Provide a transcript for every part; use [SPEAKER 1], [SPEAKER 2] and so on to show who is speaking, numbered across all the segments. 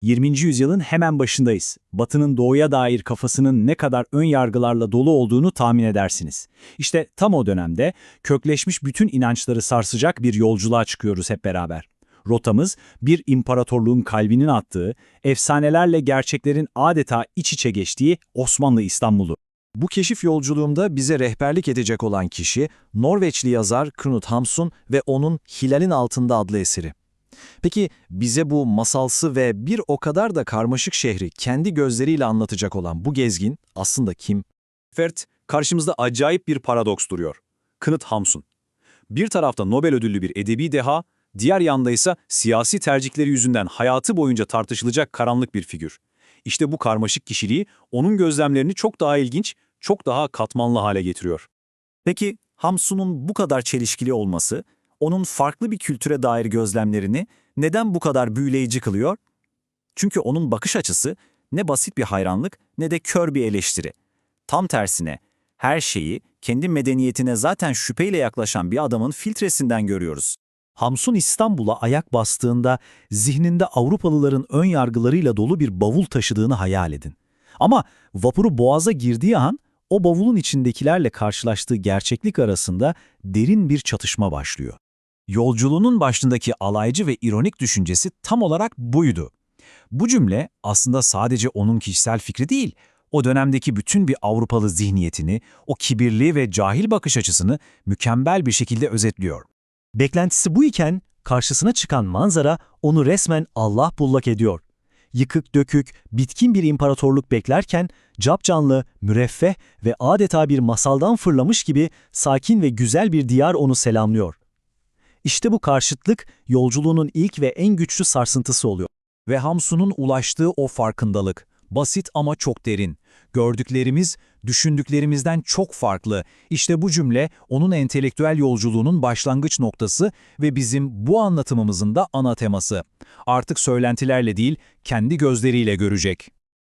[SPEAKER 1] 20. yüzyılın hemen başındayız. Batı'nın doğuya dair kafasının ne kadar ön yargılarla dolu olduğunu tahmin edersiniz. İşte tam o dönemde kökleşmiş bütün inançları sarsacak bir yolculuğa çıkıyoruz hep beraber. Rotamız bir imparatorluğun kalbinin attığı, efsanelerle gerçeklerin adeta iç içe geçtiği Osmanlı İstanbul'u.
[SPEAKER 2] Bu keşif yolculuğunda bize rehberlik edecek olan kişi Norveçli yazar Knut Hamsun ve onun Hilal'in Altında adlı eseri. Peki bize bu masalsı ve bir o kadar da karmaşık şehri kendi gözleriyle anlatacak olan bu gezgin aslında kim?
[SPEAKER 3] Fert, karşımızda acayip bir paradoks duruyor. Knut Hamsun. Bir tarafta Nobel ödüllü bir edebi deha, diğer yanda ise siyasi tercihleri yüzünden hayatı boyunca tartışılacak karanlık bir figür. İşte bu karmaşık kişiliği onun gözlemlerini çok daha ilginç, çok daha katmanlı hale getiriyor.
[SPEAKER 4] Peki Hamsun'un bu kadar çelişkili olması, onun farklı bir kültüre dair gözlemlerini neden bu kadar büyüleyici kılıyor? Çünkü onun bakış açısı ne basit bir hayranlık ne de kör bir eleştiri. Tam tersine her şeyi kendi medeniyetine zaten şüpheyle yaklaşan bir adamın filtresinden görüyoruz. Hamsun İstanbul'a ayak bastığında zihninde Avrupalıların ön yargılarıyla dolu bir bavul taşıdığını hayal edin. Ama vapuru boğaza girdiği an o bavulun içindekilerle karşılaştığı gerçeklik arasında derin bir çatışma başlıyor. Yolculuğunun başındaki alaycı ve ironik düşüncesi tam olarak buydu. Bu cümle aslında sadece onun kişisel fikri değil, o dönemdeki bütün bir Avrupalı zihniyetini, o kibirli ve cahil bakış açısını mükemmel bir şekilde özetliyor. Beklentisi bu iken karşısına çıkan manzara onu resmen Allah bullak ediyor. Yıkık dökük, bitkin bir imparatorluk beklerken capcanlı, müreffeh ve adeta bir masaldan fırlamış gibi sakin ve güzel bir diyar onu selamlıyor. İşte bu karşıtlık yolculuğunun ilk ve en güçlü sarsıntısı oluyor. Ve Hamsun'un ulaştığı o farkındalık, basit ama çok derin. Gördüklerimiz, düşündüklerimizden çok farklı. İşte bu cümle onun entelektüel yolculuğunun başlangıç noktası ve bizim bu anlatımımızın da ana teması. Artık söylentilerle değil, kendi gözleriyle görecek.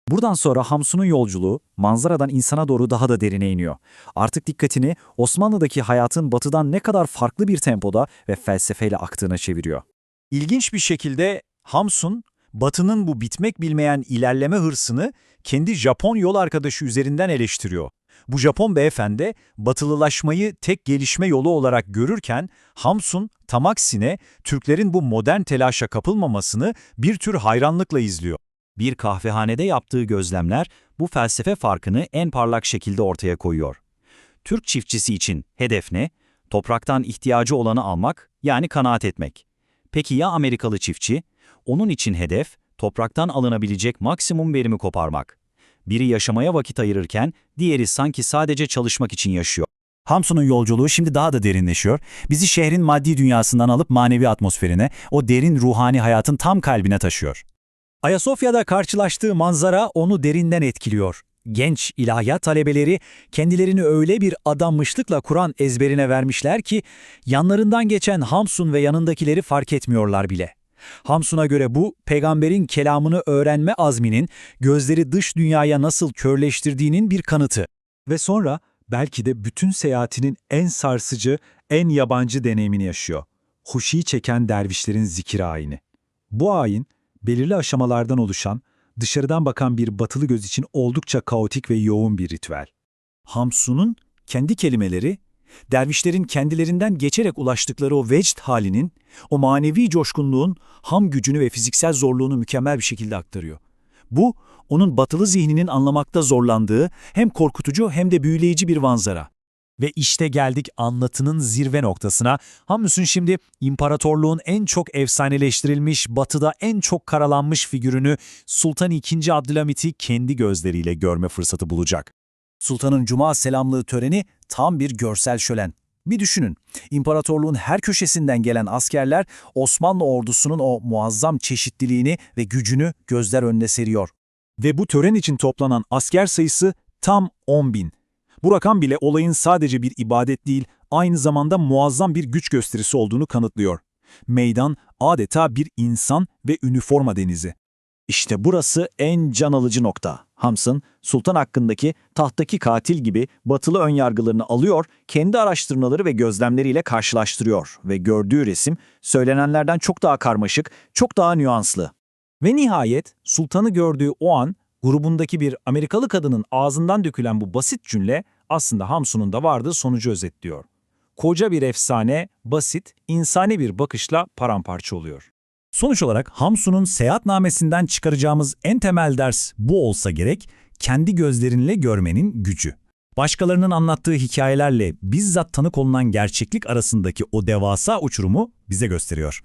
[SPEAKER 4] Buradan sonra Hamsun'un yolculuğu manzaradan insana doğru daha da derine iniyor. Artık dikkatini Osmanlı'daki hayatın batıdan ne kadar farklı bir tempoda ve felsefeyle aktığına çeviriyor. İlginç bir şekilde Hamsun, Batı'nın bu bitmek bilmeyen ilerleme hırsını kendi Japon yol arkadaşı üzerinden eleştiriyor. Bu Japon beyefendi batılılaşmayı tek gelişme yolu olarak görürken Hamsun tam aksine Türklerin bu modern telaşa kapılmamasını bir tür hayranlıkla izliyor. Bir kahvehanede yaptığı gözlemler bu felsefe farkını en parlak şekilde ortaya koyuyor. Türk çiftçisi için hedef ne? Topraktan ihtiyacı olanı almak, yani kanaat etmek. Peki ya Amerikalı çiftçi? Onun için hedef, topraktan alınabilecek maksimum verimi koparmak. Biri yaşamaya vakit ayırırken, diğeri sanki sadece çalışmak için yaşıyor. Hamsun'un yolculuğu şimdi daha da derinleşiyor. Bizi şehrin maddi dünyasından alıp manevi atmosferine, o derin ruhani hayatın tam kalbine taşıyor. Ayasofya'da karşılaştığı manzara onu derinden etkiliyor. Genç ilahiyat talebeleri kendilerini öyle bir adanmışlıkla Kur'an ezberine vermişler ki yanlarından geçen Hamsun ve yanındakileri fark etmiyorlar bile. Hamsun'a göre bu, peygamberin kelamını öğrenme azminin gözleri dış dünyaya nasıl körleştirdiğinin bir kanıtı. Ve sonra belki de bütün seyahatinin en sarsıcı, en yabancı deneyimini yaşıyor. Huşiyi çeken dervişlerin zikir ayini. Bu ayin, belirli aşamalardan oluşan, dışarıdan bakan bir batılı göz için oldukça kaotik ve yoğun bir ritüel. Hamsun'un kendi kelimeleri, dervişlerin kendilerinden geçerek ulaştıkları o vecd halinin, o manevi coşkunluğun ham gücünü ve fiziksel zorluğunu mükemmel bir şekilde aktarıyor. Bu, onun batılı zihninin anlamakta zorlandığı hem korkutucu hem de büyüleyici bir manzara. Ve işte geldik anlatının zirve noktasına. Hamsun şimdi imparatorluğun en çok efsaneleştirilmiş, batıda en çok karalanmış figürünü Sultan II. Abdülhamit'i kendi gözleriyle görme fırsatı bulacak. Sultan'ın Cuma selamlığı töreni tam bir görsel şölen. Bir düşünün, imparatorluğun her köşesinden gelen askerler Osmanlı ordusunun o muazzam çeşitliliğini ve gücünü gözler önüne seriyor. Ve bu tören için toplanan asker sayısı tam 10.000. Bu rakam bile olayın sadece bir ibadet değil, aynı zamanda muazzam bir güç gösterisi olduğunu kanıtlıyor. Meydan adeta bir insan ve üniforma denizi. İşte burası en can alıcı nokta. Hamsun, sultan hakkındaki tahttaki katil gibi batılı önyargılarını alıyor, kendi araştırmaları ve gözlemleriyle karşılaştırıyor ve gördüğü resim söylenenlerden çok daha karmaşık, çok daha nüanslı.
[SPEAKER 1] Ve nihayet sultanı gördüğü o an grubundaki bir Amerikalı kadının ağzından dökülen bu basit cümle aslında Hamsun'un da vardığı sonucu özetliyor. Koca bir efsane, basit, insani bir bakışla paramparça oluyor. Sonuç olarak Hamsun'un seyahatnamesinden çıkaracağımız en temel ders bu olsa gerek, kendi gözlerinle görmenin gücü. Başkalarının anlattığı hikayelerle bizzat tanık olunan gerçeklik arasındaki o devasa uçurumu bize gösteriyor.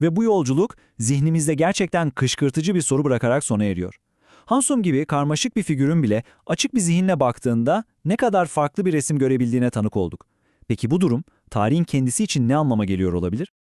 [SPEAKER 4] Ve bu yolculuk zihnimizde gerçekten kışkırtıcı bir soru bırakarak sona eriyor. Hamsun gibi karmaşık bir figürün bile açık bir zihinle baktığında ne kadar farklı bir resim görebildiğine tanık olduk. Peki bu durum tarihin kendisi için ne anlama geliyor olabilir?